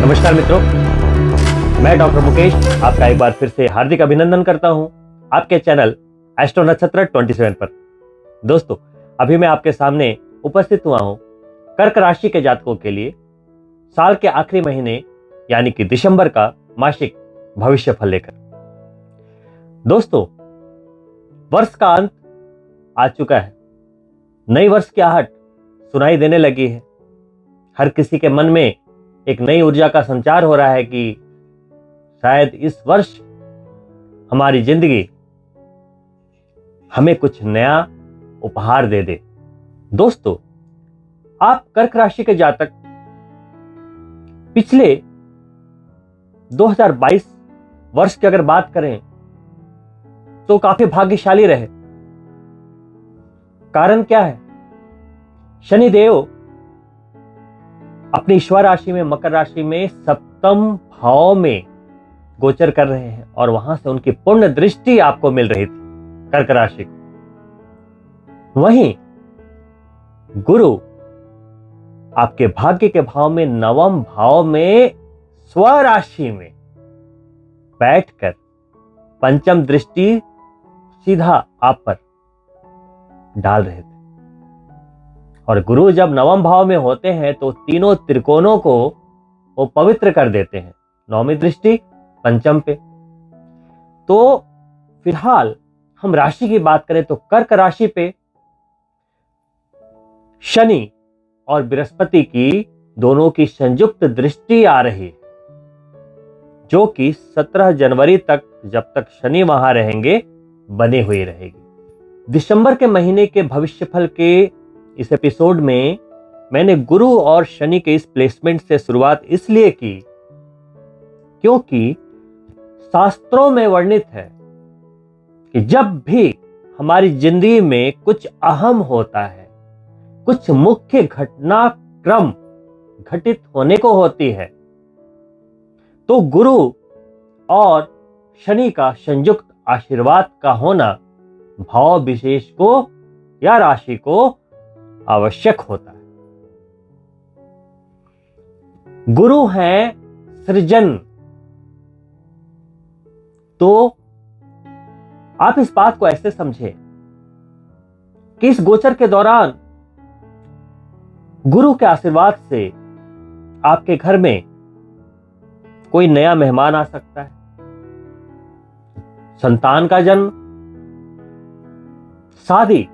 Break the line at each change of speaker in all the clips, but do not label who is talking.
नमस्कार मित्रों, मैं डॉक्टर मुकेश आपका एक बार फिर से हार्दिक अभिनंदन करता हूं आपके चैनल एस्ट्रो नक्षत्र 27 पर। दोस्तों, अभी मैं आपके सामने उपस्थित हुआ हूं कर्क राशि के जातकों के लिए साल के आखिरी महीने यानी कि दिसंबर का मासिक भविष्य फल लेकर। दोस्तों, वर्ष का अंत आ चुका है, नई वर्ष की आहट सुनाई देने लगी है। हर किसी के मन में एक नई ऊर्जा का संचार हो रहा है कि शायद इस वर्ष हमारी जिंदगी हमें कुछ नया उपहार दे दे। दोस्तों, आप कर्क राशि के जातक पिछले 2022 वर्ष की अगर बात करें तो काफी भाग्यशाली रहे। कारण क्या है? शनिदेव अपनी ईश्वर राशि में मकर राशि में सप्तम भाव में गोचर कर रहे हैं और वहां से उनकी पूर्ण दृष्टि आपको मिल रही थी कर्क राशि को। वहीं गुरु आपके भाग्य के भाव में नवम भाव में स्वराशि में बैठकर पंचम दृष्टि सीधा आप पर डाल रहे थे। और गुरु जब नवम भाव में होते हैं तो तीनों त्रिकोणों को वो पवित्र कर देते हैं, नौवीं दृष्टि पंचम पे। तो फिलहाल हम राशि की बात करें तो कर्क राशि पे शनि और बृहस्पति की दोनों की संयुक्त दृष्टि आ रही है, जो कि 17 जनवरी तक, जब तक शनि वहां रहेंगे, बनी हुई रहेगी। दिसंबर के महीने के भविष्यफल के इस एपिसोड में मैंने गुरु और शनि के इस प्लेसमेंट से शुरुआत इसलिए की क्योंकि शास्त्रों में वर्णित है कि जब भी हमारी जिंदगी में कुछ अहम होता है, कुछ मुख्य घटनाक्रम घटित होने को होती है, तो गुरु और शनि का संयुक्त आशीर्वाद का होना भाव विशेष को या राशि को आवश्यक होता है। गुरु हैं सृजन। तो आप इस बात को ऐसे समझें कि इस गोचर के दौरान गुरु के आशीर्वाद से आपके घर में कोई नया मेहमान आ सकता है, संतान का जन्म, शादी,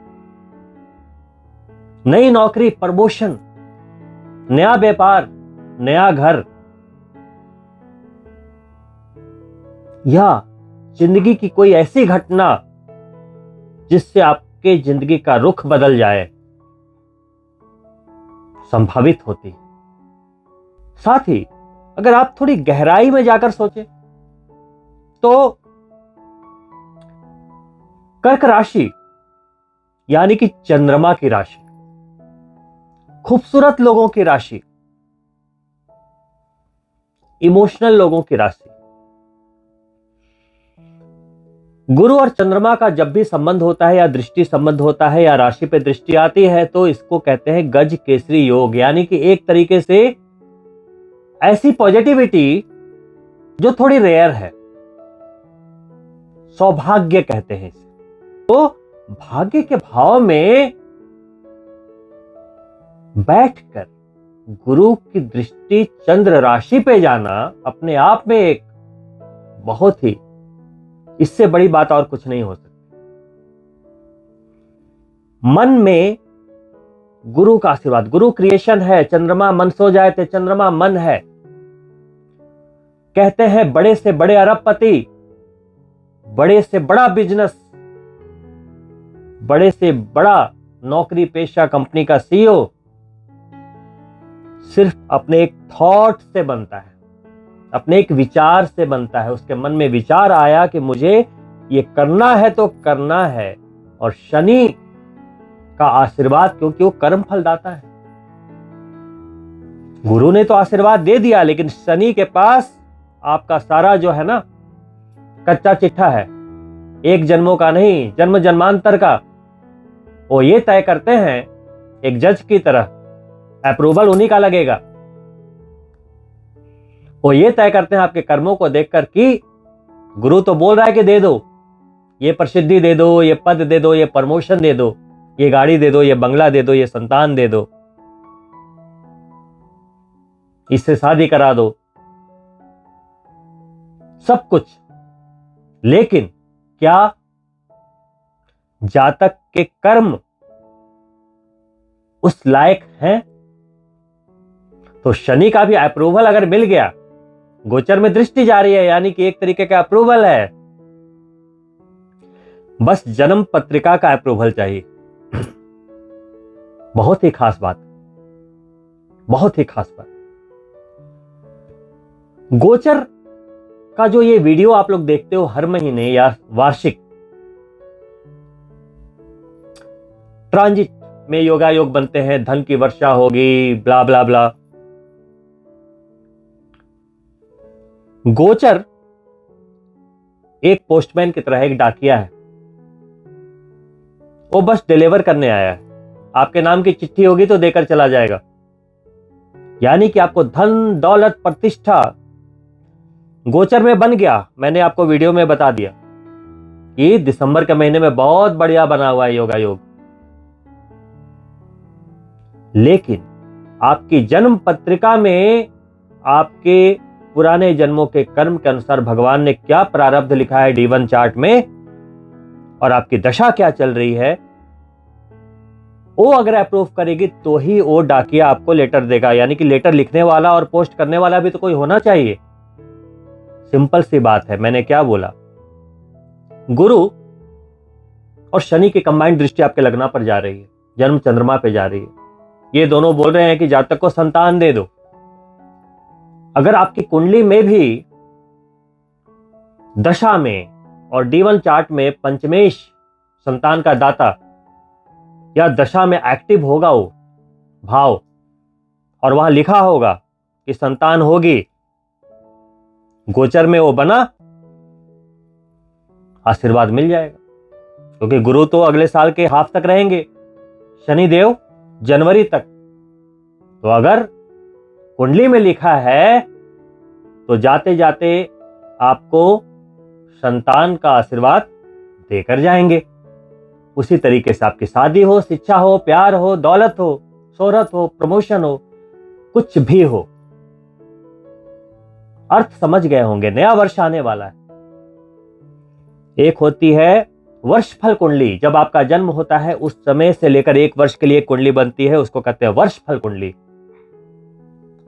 नई नौकरी, प्रमोशन, नया व्यापार, नया घर, या जिंदगी की कोई ऐसी घटना जिससे आपके जिंदगी का रुख बदल जाए, संभावित होती है। साथ ही अगर आप थोड़ी गहराई में जाकर सोचें तो कर्क राशि यानी कि चंद्रमा की राशि, खूबसूरत लोगों की राशि, इमोशनल लोगों की राशि। गुरु और चंद्रमा का जब भी संबंध होता है या दृष्टि संबंध होता है या राशि पे दृष्टि आती है तो इसको कहते हैं गज केसरी योग, यानी कि एक तरीके से ऐसी पॉजिटिविटी जो थोड़ी रेयर है, सौभाग्य कहते हैं इसे। तो भाग्य के भाव में बैठकर गुरु की दृष्टि चंद्र राशि पे जाना अपने आप में एक बहुत ही, इससे बड़ी बात और कुछ नहीं हो सकती। मन में गुरु का आशीर्वाद, गुरु क्रिएशन है, चंद्रमा मन सो जाए तो चंद्रमा मन है। कहते हैं बड़े से बड़े अरबपति, बड़े से बड़ा बिजनेस, बड़े से बड़ा नौकरी पेशा कंपनी का सीईओ सिर्फ अपने एक थॉट से बनता है, अपने एक विचार से बनता है। उसके मन में विचार आया कि मुझे ये करना है तो करना है, और शनि का आशीर्वाद, क्योंकि वो कर्म फलदाता है। गुरु ने तो आशीर्वाद दे दिया, लेकिन शनि के पास आपका सारा जो है ना कच्चा चिट्ठा है, एक जन्मों का नहीं, जन्म जन्मांतर का। वो ये तय करते हैं एक जज की तरह, अप्रूवल उन्हीं का लगेगा। वो ये तय करते हैं आपके कर्मों को देखकर कि गुरु तो बोल रहा है कि दे दो, ये प्रसिद्धि दे दो, ये पद दे दो, ये प्रमोशन दे दो, ये गाड़ी दे दो, ये बंगला दे दो, ये संतान दे दो, इससे शादी करा दो, सब कुछ। लेकिन क्या जातक के कर्म उस लायक हैं? तो शनि का भी अप्रूवल अगर मिल गया, गोचर में दृष्टि जा रही है, यानी कि एक तरीके का अप्रूवल है, बस जन्म पत्रिका का अप्रूवल चाहिए। बहुत ही खास बात, बहुत ही खास बात। गोचर का जो ये वीडियो आप लोग देखते हो हर महीने या वार्षिक, ट्रांजिट में योगा योग बनते हैं, धन की वर्षा होगी, ब्ला ब्ला ब्ला। गोचर एक पोस्टमैन की तरह, एक डाकिया है, वो बस डिलीवर करने आया है। आपके नाम की चिट्ठी होगी तो देकर चला जाएगा। यानी कि आपको धन दौलत प्रतिष्ठा गोचर में बन गया। मैंने आपको वीडियो में बता दिया कि दिसंबर के महीने में बहुत बढ़िया बना हुआ है योगा योग। लेकिन आपकी जन्म पत्रिका में आपके पुराने जन्मों के कर्म के अनुसार भगवान ने क्या प्रारब्ध लिखा है D1 चार्ट में, और आपकी दशा क्या चल रही है, वो अगर अप्रूव करेगी तो ही वो डाकिया आपको लेटर देगा। यानी कि लेटर लिखने वाला और पोस्ट करने वाला भी तो कोई होना चाहिए। सिंपल सी बात है। मैंने क्या बोला, गुरु और शनि की कंबाइंड दृष्टि आपके लग्न पर जा रही है, जन्म चंद्रमा पे जा रही है। ये दोनों बोल रहे हैं कि जातक को संतान दे दो। अगर आपकी कुंडली में भी दशा में और D1 चार्ट में पंचमेश संतान का दाता या दशा में एक्टिव होगा वो भाव, और वहां लिखा होगा कि संतान होगी, गोचर में वो बना, आशीर्वाद मिल जाएगा। क्योंकि गुरु तो अगले साल के हाफ तक रहेंगे, शनिदेव जनवरी तक। तो अगर कुंडली में लिखा है तो जाते जाते आपको संतान का आशीर्वाद देकर जाएंगे। उसी तरीके से आपकी शादी हो, शिक्षा हो, प्यार हो, दौलत हो, शोहरत हो, प्रमोशन हो, कुछ भी हो। अर्थ समझ गए होंगे। नया वर्ष आने वाला है। एक होती है वर्षफल कुंडली, जब आपका जन्म होता है उस समय से लेकर एक वर्ष के लिए कुंडली बनती है, उसको कहते हैं वर्षफल कुंडली।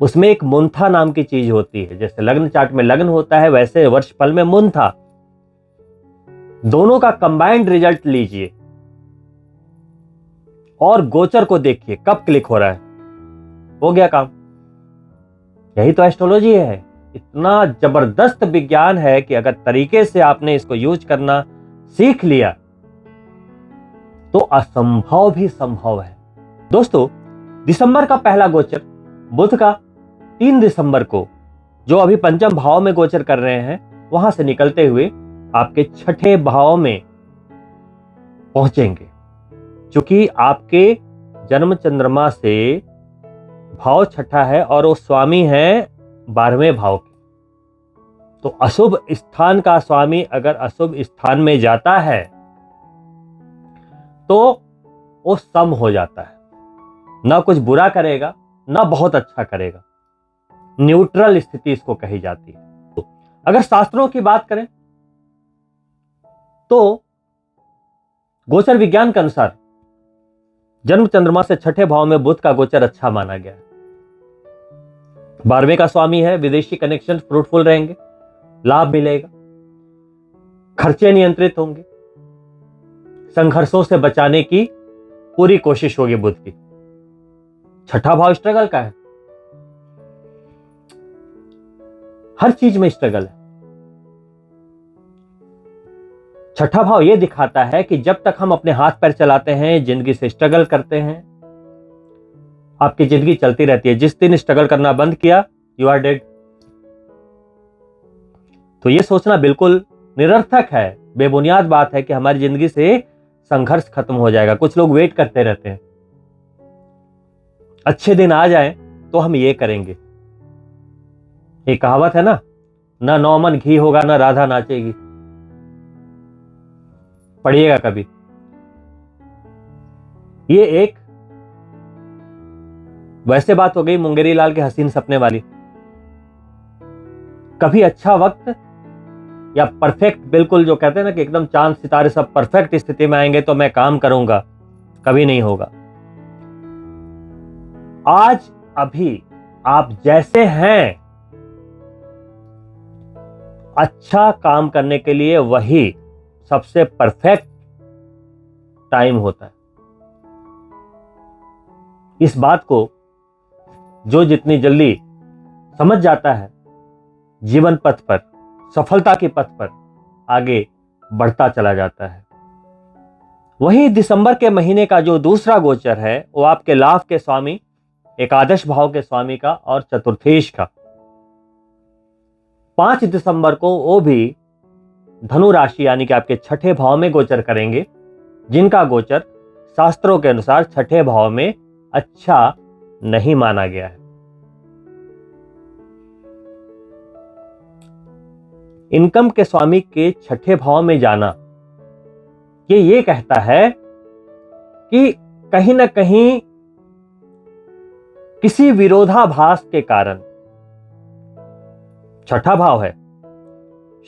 उसमें एक मुंथा नाम की चीज होती है। जैसे लग्न चार्ट में लग्न होता है, वैसे वर्षफल में मुंथा। दोनों का कंबाइंड रिजल्ट लीजिए और गोचर को देखिए कब क्लिक हो रहा है, हो गया काम। यही तो एस्ट्रोलॉजी है। इतना जबरदस्त विज्ञान है कि अगर तरीके से आपने इसको यूज करना सीख लिया तो असंभव भी संभव है। दोस्तों, दिसंबर का पहला गोचर बुध का 3 दिसंबर को, जो अभी पंचम भाव में गोचर कर रहे हैं, वहां से निकलते हुए आपके छठे भाव में पहुंचेंगे। क्योंकि आपके जन्म चंद्रमा से भाव छठा है और वो स्वामी है 12वें भाव के। तो अशुभ स्थान का स्वामी अगर अशुभ स्थान में जाता है तो वो सम हो जाता है। ना कुछ बुरा करेगा, ना बहुत अच्छा करेगा। न्यूट्रल स्थिति इसको कही जाती है। तो अगर शास्त्रों की बात करें तो गोचर विज्ञान के अनुसार जन्म चंद्रमा से छठे भाव में बुध का गोचर अच्छा माना गया है। 12वें का स्वामी है, विदेशी कनेक्शन फ्रूटफुल रहेंगे, लाभ मिलेगा, खर्चे नियंत्रित होंगे, संघर्षों से बचाने की पूरी कोशिश होगी बुध की। छठा भाव स्ट्रगल का है, हर चीज में स्ट्रगल है। छठा भाव यह दिखाता है कि जब तक हम अपने हाथ पैर चलाते हैं, जिंदगी से स्ट्रगल करते हैं, आपकी जिंदगी चलती रहती है। जिस दिन स्ट्रगल करना बंद किया, यू आर डेड। तो यह सोचना बिल्कुल निरर्थक है, बेबुनियाद बात है कि हमारी जिंदगी से संघर्ष खत्म हो जाएगा। कुछ लोग वेट करते रहते हैं, अच्छे दिन आ जाएं तो हम ये करेंगे। एक कहावत है ना, न 9 मन घी होगा न राधा नाचेगी। पढ़िएगा कभी। ये एक वैसे बात हो गई मुंगेरी लाल के हसीन सपने वाली। कभी अच्छा वक्त या परफेक्ट, बिल्कुल जो कहते हैं ना कि एकदम चांद सितारे सब परफेक्ट स्थिति में आएंगे तो मैं काम करूंगा, कभी नहीं होगा। आज अभी आप जैसे हैं, अच्छा काम करने के लिए वही सबसे परफेक्ट टाइम होता है। इस बात को जो जितनी जल्दी समझ जाता है, जीवन पथ पर, सफलता के पथ पर आगे बढ़ता चला जाता है। वही दिसंबर के महीने का जो दूसरा गोचर है वो आपके लाभ के स्वामी, एकादश भाव के स्वामी का और चतुर्थेश का। 5 दिसंबर को वो भी धनु राशि यानी कि आपके छठे भाव में गोचर करेंगे, जिनका गोचर शास्त्रों के अनुसार छठे भाव में अच्छा नहीं माना गया है। इनकम के स्वामी के छठे भाव में जाना ये कहता है कि कहीं ना कहीं किसी विरोधाभास के कारण, छठा भाव है,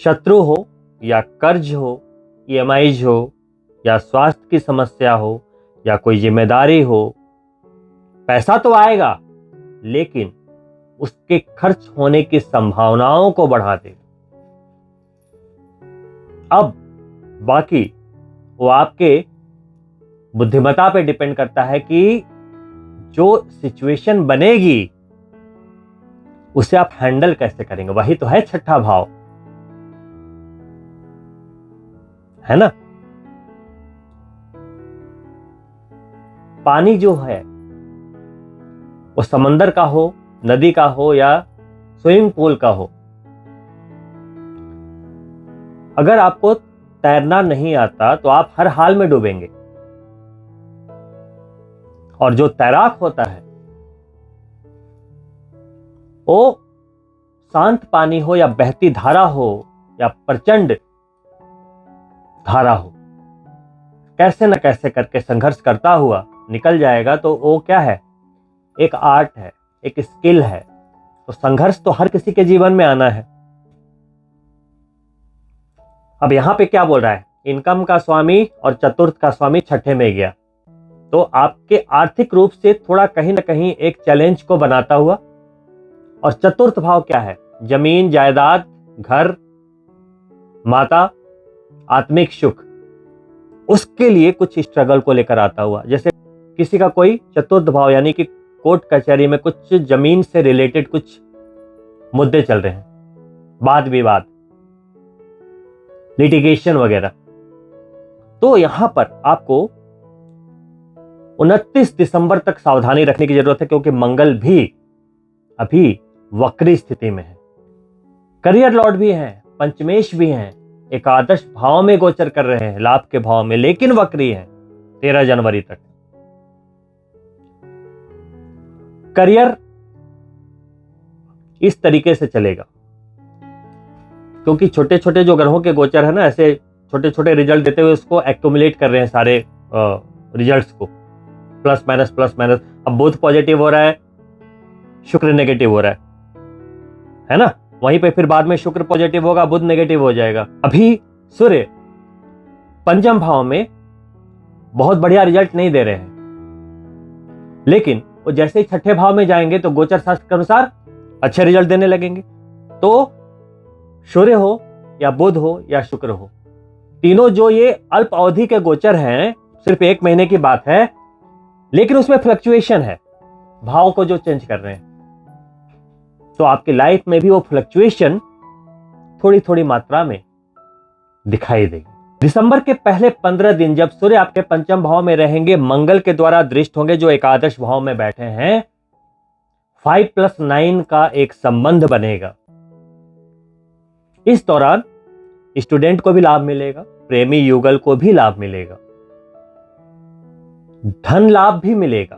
शत्रु हो या कर्ज हो, ईएमआईज हो या स्वास्थ्य की समस्या हो या कोई जिम्मेदारी हो, पैसा तो आएगा लेकिन उसके खर्च होने की संभावनाओं को बढ़ा देगा। अब बाकी वो आपके बुद्धिमत्ता पे डिपेंड करता है कि जो सिचुएशन बनेगी उसे आप हैंडल कैसे करेंगे। वही तो है छठा भाव, है ना। पानी जो है वो समंदर का हो, नदी का हो या स्विमिंग पूल का हो, अगर आपको तैरना नहीं आता तो आप हर हाल में डूबेंगे। और जो तैराक होता है वो शांत पानी हो या बहती धारा हो या प्रचंड धारा हो, कैसे न कैसे करके संघर्ष करता हुआ निकल जाएगा। तो वो क्या है, एक आर्ट है, एक स्किल है। तो संघर्ष तो हर किसी के जीवन में आना है। अब यहां पे क्या बोल रहा है, इनकम का स्वामी और चतुर्थ का स्वामी छठे में गया तो आपके आर्थिक रूप से थोड़ा कहीं ना कहीं एक चैलेंज को बनाता हुआ। और चतुर्थ भाव क्या है, जमीन जायदाद, घर, माता, आत्मिक सुख, उसके लिए कुछ स्ट्रगल को लेकर आता हुआ। जैसे किसी का कोई चतुर्थ भाव यानी कि कोर्ट कचहरी में कुछ जमीन से रिलेटेड कुछ मुद्दे चल रहे हैं, वाद विवाद, लिटिगेशन वगैरह, तो यहां पर आपको 29 दिसंबर तक सावधानी रखने की जरूरत है, क्योंकि मंगल भी अभी वक्री स्थिति में है। करियर लॉर्ड भी हैं, पंचमेश भी हैं, एकादश भाव में गोचर कर रहे हैं, लाभ के भाव में, लेकिन वक्री हैं 13 जनवरी तक। करियर इस तरीके से चलेगा क्योंकि छोटे छोटे जो ग्रहों के गोचर है ना, ऐसे छोटे छोटे रिजल्ट देते हुए उसको एक्यूमुलेट कर रहे हैं सारे रिजल्ट्स को, प्लस माइनस। अब बुध पॉजिटिव हो रहा है, शुक्र नेगेटिव हो रहा है ना। वहीं पे फिर बाद में शुक्र पॉजिटिव होगा, बुध नेगेटिव हो जाएगा। अभी सूर्य पंचम भाव में बहुत बढ़िया रिजल्ट नहीं दे रहे हैं, लेकिन वो जैसे ही छठे भाव में जाएंगे तो गोचर शास्त्र के अनुसार अच्छे रिजल्ट देने लगेंगे। तो सूर्य हो या बुध हो या शुक्र हो, तीनों जो ये अल्प अवधि के गोचर हैं, सिर्फ 1 महीने की बात है, लेकिन उसमें फ्लक्चुएशन है, भाव को जो चेंज कर रहे हैं। तो आपकी लाइफ में भी वो फ्लक्चुएशन थोड़ी थोड़ी मात्रा में दिखाई देगी। दिसंबर के पहले 15 दिन जब सूर्य आपके पंचम भाव में रहेंगे, मंगल के द्वारा दृष्ट होंगे जो एकादश भाव में बैठे हैं, 5+9 का एक संबंध बनेगा। इस दौरान स्टूडेंट को भी लाभ मिलेगा, प्रेमी युगल को भी लाभ मिलेगा, धन लाभ भी मिलेगा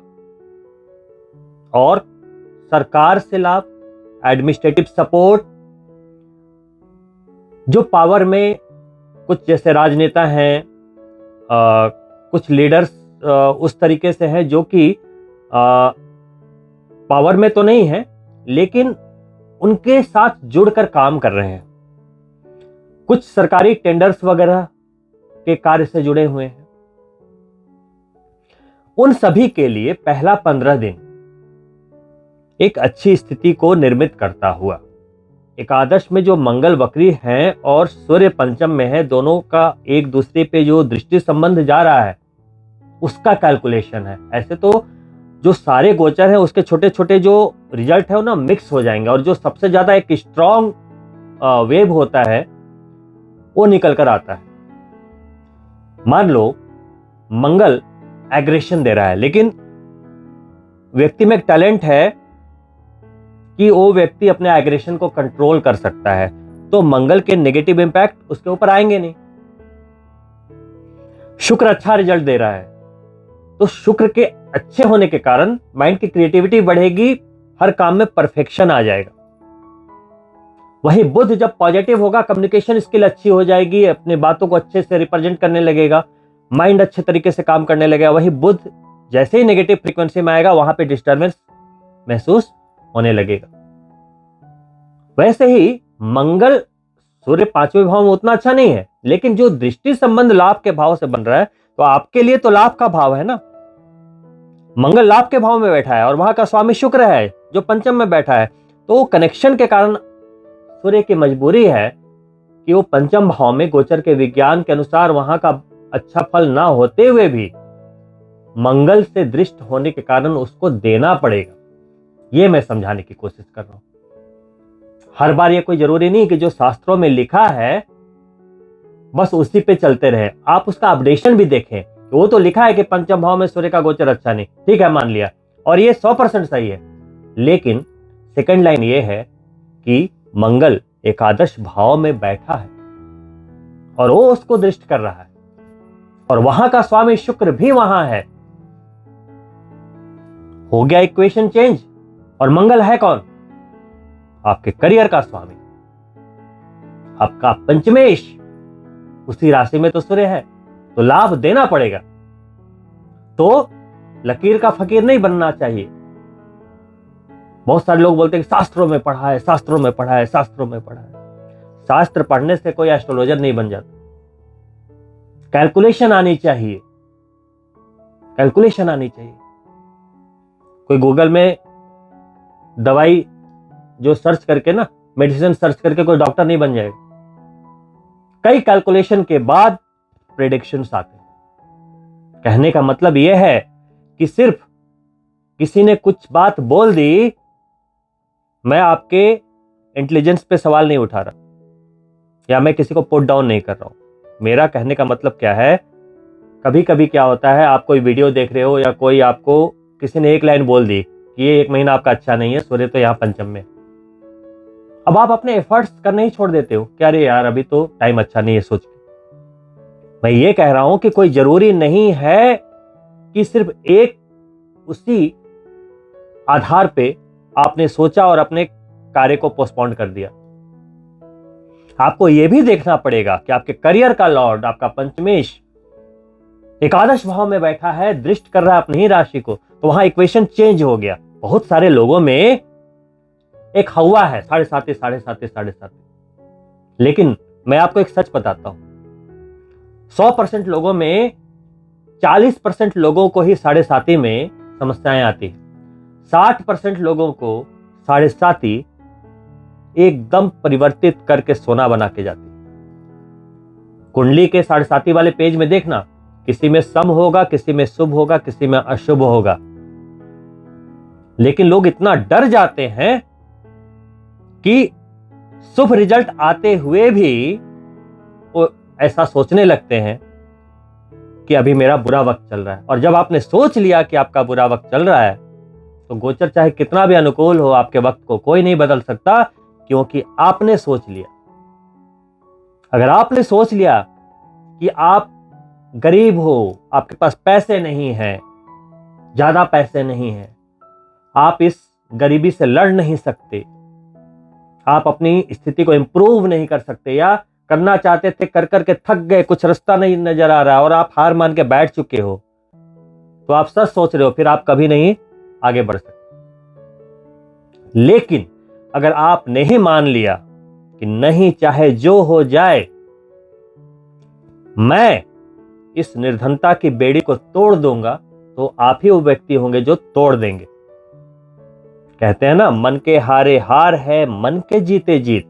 और सरकार से लाभ, एडमिनिस्ट्रेटिव सपोर्ट, जो पावर में कुछ जैसे राजनेता हैं, कुछ लीडर्स उस तरीके से हैं जो कि पावर में तो नहीं है लेकिन उनके साथ जुड़कर काम कर रहे हैं, कुछ सरकारी टेंडर्स वगैरह के कार्य से जुड़े हुए हैं। उन सभी के लिए पहला 15 दिन एक अच्छी स्थिति को निर्मित करता हुआ, एकादश में जो मंगल वक्री हैं और सूर्य पंचम में है, दोनों का एक दूसरे पे जो दृष्टि संबंध जा रहा है उसका कैलकुलेशन है। ऐसे तो जो सारे गोचर हैं उसके छोटे छोटे जो रिजल्ट है वो ना मिक्स हो जाएंगे और जो सबसे ज्यादा एक स्ट्रॉन्ग वेव होता है वो निकल कर आता है। मान लो मंगल एग्रेशन दे रहा है लेकिन व्यक्ति में एक टैलेंट है कि वो व्यक्ति अपने एग्रेशन को कंट्रोल कर सकता है, तो मंगल के नेगेटिव इंपैक्ट उसके ऊपर आएंगे नहीं। शुक्र अच्छा रिजल्ट दे रहा है तो शुक्र के अच्छे होने के कारण माइंड की क्रिएटिविटी बढ़ेगी, हर काम में परफेक्शन आ जाएगा। वहीं बुध जब पॉजिटिव होगा, कम्युनिकेशन स्किल अच्छी हो जाएगी, अपनी बातों को अच्छे से रिप्रेजेंट करने लगेगा, माइंड अच्छे तरीके से काम करने लगेगा। वहीं बुध जैसे ही नेगेटिव फ्रीक्वेंसी में आएगा वहां पे डिस्टर्बेंस महसूस होने लगेगा। वैसे ही मंगल सूर्य 5वें भाव में उतना अच्छा नहीं है लेकिन जो दृष्टि संबंध लाभ के भाव से बन रहा है तो आपके लिए तो लाभ का भाव है ना। मंगल लाभ के भाव में बैठा है और वहां का स्वामी शुक्र है जो पंचम में बैठा है, तो कनेक्शन के कारण सूर्य की मजबूरी है कि वो पंचम भाव में गोचर के विज्ञान के अनुसार वहां का अच्छा फल ना होते हुए भी मंगल से दृष्ट होने के कारण उसको देना पड़ेगा। ये मैं समझाने की कोशिश कर रहा हूं। हर बार ये कोई जरूरी नहीं कि जो शास्त्रों में लिखा है बस उसी पे चलते रहे, आप उसका अपडेशन भी देखें। वो तो लिखा है कि पंचम भाव में सूर्य का गोचर अच्छा नहीं, ठीक है मान लिया और ये 100% सही है, लेकिन सेकंड लाइन ये है कि मंगल एकादश भाव में बैठा है और वो उसको दृष्ट कर रहा है और वहां का स्वामी शुक्र भी वहां है। हो गया इक्वेशन चेंज। और मंगल है कौन? आपके करियर का स्वामी, आपका पंचमेश, उसी राशि में तो सूर्य है, तो लाभ देना पड़ेगा। तो लकीर का फकीर नहीं बनना चाहिए। बहुत सारे लोग बोलते हैं कि शास्त्रों में पढ़ा है, शास्त्रों में पढ़ा है, शास्त्रों में पढ़ा है। शास्त्र पढ़ने से कोई एस्ट्रोलॉजर नहीं बन जाता। कैलकुलेशन आनी चाहिए, कैलकुलेशन आनी चाहिए। कोई गूगल में दवाई जो सर्च करके ना, मेडिसिन सर्च करके कोई डॉक्टर नहीं बन जाएगा। कई कैलकुलेशन के बाद प्रेडिक्शंस आते हैं। कहने का मतलब यह है कि सिर्फ किसी ने कुछ बात बोल दी, मैं आपके इंटेलिजेंस पे सवाल नहीं उठा रहा या मैं किसी को पुट डाउन नहीं कर रहा हूं। मेरा कहने का मतलब क्या है, कभी कभी क्या होता है, आप कोई वीडियो देख रहे हो या कोई आपको किसी ने एक लाइन बोल दी कि ये 1 महीना आपका अच्छा नहीं है, सूर्य तो यहां पंचम में। अब आप अपने एफर्ट्स करने ही छोड़ देते हो, क्या रे यार अभी तो टाइम अच्छा नहीं है सोच के। मैं ये कह रहा हूं कि कोई जरूरी नहीं है कि सिर्फ एक उसी आधार पे आपने सोचा और अपने कार्य को पोस्टपोन कर दिया। आपको यह भी देखना पड़ेगा कि आपके करियर का लॉर्ड, आपका पंचमेश एकादश भाव में बैठा है, दृष्ट कर रहा है अपनी ही राशि को, तो वहां इक्वेशन चेंज हो गया। बहुत सारे लोगों में एक हवा है 7.5 7.5 लेकिन मैं आपको एक सच बताता हूं, 100% लोगों में 40% लोगों को ही 7.5 में समस्याएं आती है। 60% लोगों को 7.5 एकदम परिवर्तित करके सोना बना के जाती है। कुंडली के 7.5 वाले पेज में देखना, किसी में सम होगा, किसी में शुभ होगा, किसी में अशुभ होगा। लेकिन लोग इतना डर जाते हैं कि शुभ रिजल्ट आते हुए भी वो ऐसा सोचने लगते हैं कि अभी मेरा बुरा वक्त चल रहा है। और जब आपने सोच लिया कि आपका बुरा वक्त चल रहा है तो गोचर चाहे कितना भी अनुकूल हो, आपके वक्त को कोई नहीं बदल सकता, क्योंकि आपने सोच लिया। अगर आपने सोच लिया कि आप गरीब हो, आपके पास पैसे नहीं हैं, ज्यादा पैसे नहीं हैं, आप इस गरीबी से लड़ नहीं सकते, आप अपनी स्थिति को इंप्रूव नहीं कर सकते, या करना चाहते थे, कर करके थक गए, कुछ रास्ता नहीं नजर आ रहा और आप हार मान के बैठ चुके हो, तो आप सच सोच रहे हो, फिर आप कभी नहीं आगे बढ़ सकते। लेकिन अगर आपने ही मान लिया कि नहीं, चाहे जो हो जाए, मैं इस निर्धनता की बेड़ी को तोड़ दूंगा, तो आप ही वो व्यक्ति होंगे जो तोड़ देंगे। कहते हैं ना, मन के हारे हार है, मन के जीते जीत।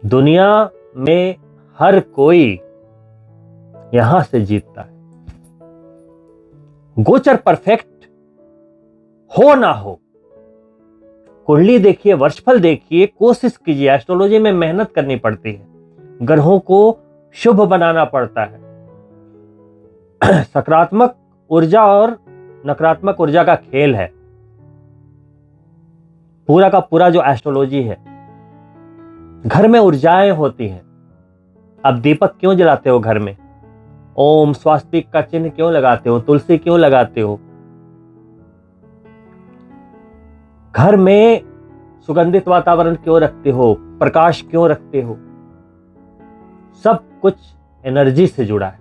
दुनिया में हर कोई यहां से जीतता है। गोचर परफेक्ट हो ना हो, कुंडली देखिए, वर्षफल देखिए, कोशिश कीजिए। एस्ट्रोलॉजी में मेहनत करनी पड़ती है, ग्रहों को शुभ बनाना पड़ता है। सकारात्मक ऊर्जा और नकारात्मक ऊर्जा का खेल है पूरा का पूरा जो एस्ट्रोलॉजी है। घर में ऊर्जाएं होती हैं। अब दीपक क्यों जलाते हो घर में? ओम स्वास्तिक का चिन्ह क्यों लगाते हो? तुलसी क्यों लगाते हो? घर में सुगंधित वातावरण क्यों रखते हो? प्रकाश क्यों रखते हो? सब कुछ एनर्जी से जुड़ा है।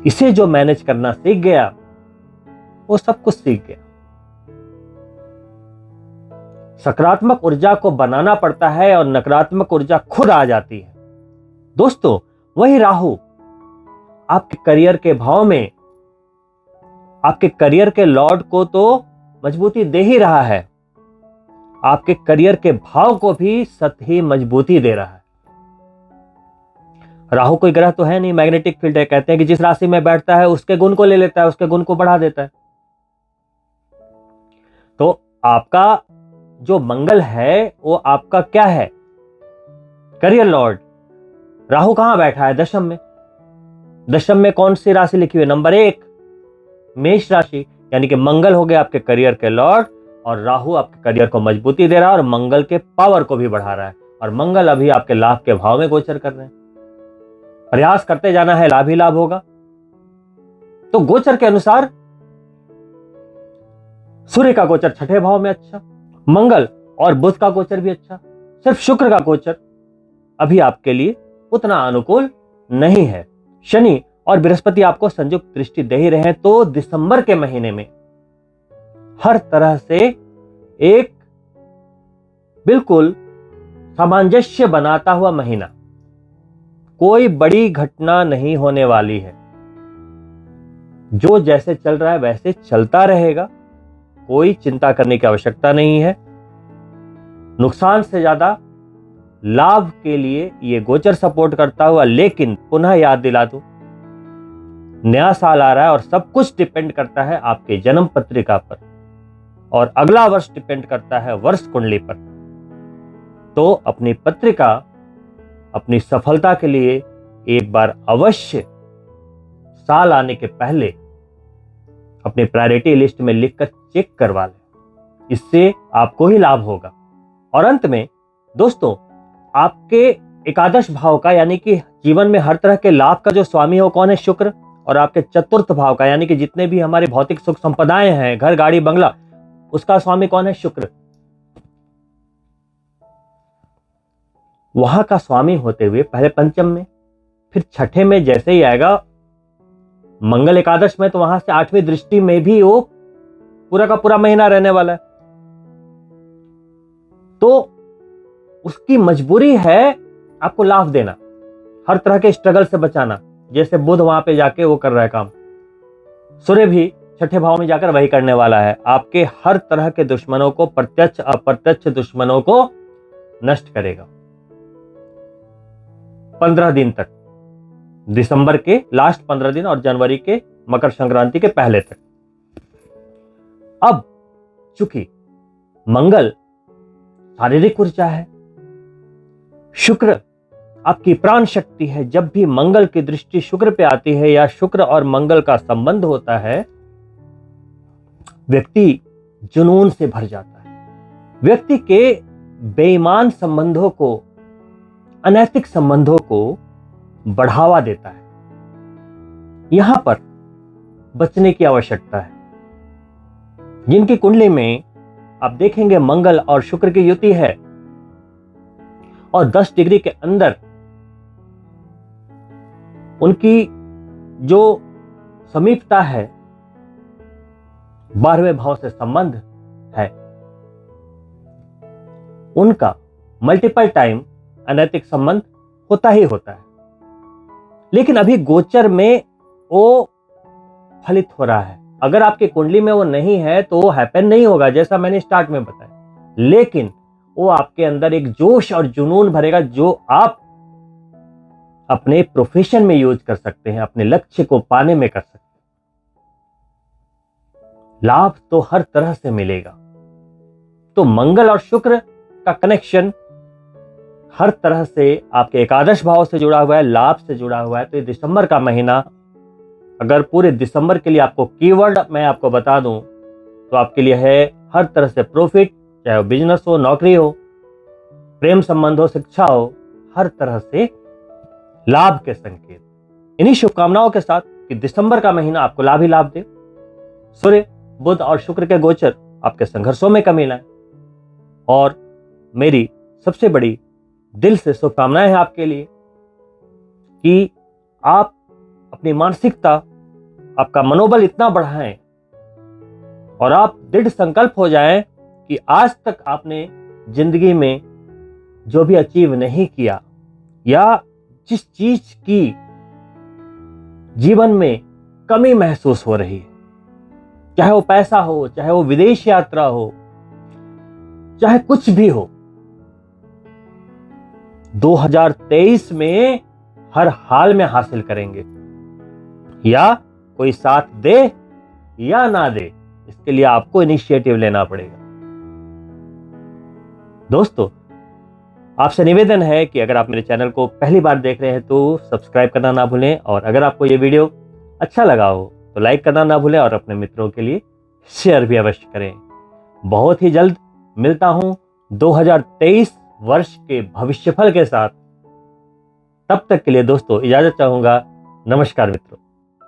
इसे जो मैनेज करना सीख गया, वो सब कुछ सीख गया। सकारात्मक ऊर्जा को बनाना पड़ता है और नकारात्मक ऊर्जा खुद आ जाती है। दोस्तों, वही राहु आपके करियर के भाव में, आपके करियर के लॉर्ड को तो मजबूती दे ही रहा है, आपके करियर के भाव को भी सत ही मजबूती दे रहा है। राहु कोई ग्रह तो है नहीं, मैग्नेटिक फील्ड है। कहते हैं कि जिस राशि में बैठता है उसके गुण को ले लेता है, उसके गुण को बढ़ा देता है। तो आपका जो मंगल है वो आपका क्या है? Career Lord. राहु कहां बैठा है? दशम में। दशम में कौन सी राशि लिखी हुई है? नंबर 1, मेष राशि। यानी कि मंगल हो गया आपके करियर के लॉर्ड, और राहु आपके करियर को मजबूती दे रहा है और मंगल के पावर को भी बढ़ा रहा है। और मंगल अभी आपके लाभ के भाव में गोचर कर रहे हैं। प्रयास करते जाना है, लाभ ही लाभ होगा। तो गोचर के अनुसार सूर्य का गोचर छठे भाव में अच्छा, मंगल और बुध का गोचर भी अच्छा। सिर्फ शुक्र का गोचर अभी आपके लिए उतना अनुकूल नहीं है। शनि और बृहस्पति आपको संयुक्त दृष्टि दे ही रहे हैं, तो दिसंबर के महीने में हर तरह से एक बिल्कुल सामंजस्य बनाता हुआ महीना। कोई बड़ी घटना नहीं होने वाली है। जो जैसे चल रहा है वैसे चलता रहेगा। कोई चिंता करने की आवश्यकता नहीं है। नुकसान से ज्यादा लाभ के लिए ये गोचर सपोर्ट करता हुआ। लेकिन पुनः याद दिला दूं, नया साल आ रहा है और सब कुछ डिपेंड करता है आपके जन्म पत्रिका पर, और अगला वर्ष डिपेंड करता है वर्ष कुंडली पर। तो अपनी पत्रिका, अपनी सफलता के लिए एक बार अवश्य साल आने के पहले अपनी प्रायोरिटी लिस्ट में लिखकर चेक करवा लें। इससे आपको ही लाभ होगा। और अंत में दोस्तों, आपके एकादश भाव का, यानी कि जीवन में हर तरह के लाभ का जो स्वामी हो कौन है? शुक्र। और आपके चतुर्थ भाव का, यानी कि जितने भी हमारे भौतिक सुख संपदाएं हैं, घर गाड़ी बंगला, उसका स्वामी कौन है? शुक्र। वहां का स्वामी होते हुए पहले पंचम में, फिर छठे में जैसे ही आएगा मंगल एकादश में, तो वहां से 8वीं दृष्टि में भी वो पूरा का पूरा महीना रहने वाला है। तो उसकी मजबूरी है आपको लाभ देना, हर तरह के स्ट्रगल से बचाना। जैसे बुध वहां पे जाके वो कर रहा है काम, सूर्य भी छठे भाव में जाकर वही करने वाला है। आपके हर तरह के दुश्मनों को, प्रत्यक्ष अप्रत्यक्ष दुश्मनों को नष्ट करेगा 15 दिन तक, दिसंबर के लास्ट 15 दिन और जनवरी के मकर संक्रांति के पहले तक। अब चूंकि मंगल शारीरिक ऊर्जा है, शुक्र आपकी प्राण शक्ति है। जब भी मंगल की दृष्टि शुक्र पे आती है या शुक्र और मंगल का संबंध होता है, व्यक्ति जुनून से भर जाता है। व्यक्ति के बेईमान संबंधों को, अनैतिक संबंधों को बढ़ावा देता है। यहां पर बचने की आवश्यकता है। जिनकी कुंडली में आप देखेंगे मंगल और शुक्र की युति है और 10 डिग्री के अंदर उनकी जो समीपता है 12वें भाव से संबंध है, उनका मल्टीपल टाइम अनैतिक संबंध होता ही होता है। लेकिन अभी गोचर में वो फलित हो रहा है। अगर आपकी कुंडली में वो नहीं है तो वो हैपन नहीं होगा, जैसा मैंने स्टार्ट में बताया। लेकिन वो आपके अंदर एक जोश और जुनून भरेगा जो आप अपने प्रोफेशन में यूज कर सकते हैं, अपने लक्ष्य को पाने में कर सकते हैं। लाभ तो हर तरह से मिलेगा। तो मंगल और शुक्र का कनेक्शन हर तरह से आपके एकादश भाव से जुड़ा हुआ है, लाभ से जुड़ा हुआ है। तो ये दिसंबर का महीना, अगर पूरे दिसंबर के लिए आपको कीवर्ड मैं आपको बता दूं तो आपके लिए है हर तरह से प्रॉफिट, चाहे वो बिजनेस हो, नौकरी हो, प्रेम संबंध हो, शिक्षा हो, हर तरह से लाभ के संकेत। इन्हीं शुभकामनाओं के साथ कि दिसंबर का महीना आपको लाभ ही लाभ दे। सूर्य, बुध और शुक्र के गोचर आपके संघर्षों में कमी लाए और मेरी सबसे बड़ी दिल से शुभकामनाएं हैं आपके लिए कि आप अपनी मानसिकता, आपका मनोबल इतना बढ़ाएं और आप दृढ़ संकल्प हो जाएं कि आज तक आपने जिंदगी में जो भी अचीव नहीं किया या जिस चीज की जीवन में कमी महसूस हो रही है, चाहे वो पैसा हो, चाहे वो विदेश यात्रा हो, चाहे कुछ भी हो, 2023 में हर हाल में हासिल करेंगे। या कोई साथ दे या ना दे, इसके लिए आपको इनिशिएटिव लेना पड़ेगा। दोस्तों, आपसे निवेदन है कि अगर आप मेरे चैनल को पहली बार देख रहे हैं तो सब्सक्राइब करना ना भूलें और अगर आपको ये वीडियो अच्छा लगा हो तो लाइक करना ना भूलें और अपने मित्रों के लिए शेयर भी अवश्य करें। बहुत ही जल्द मिलता हूं 2023 वर्ष के भविष्यफल के साथ। तब तक के लिए दोस्तों इजाजत चाहूंगा। नमस्कार मित्रों।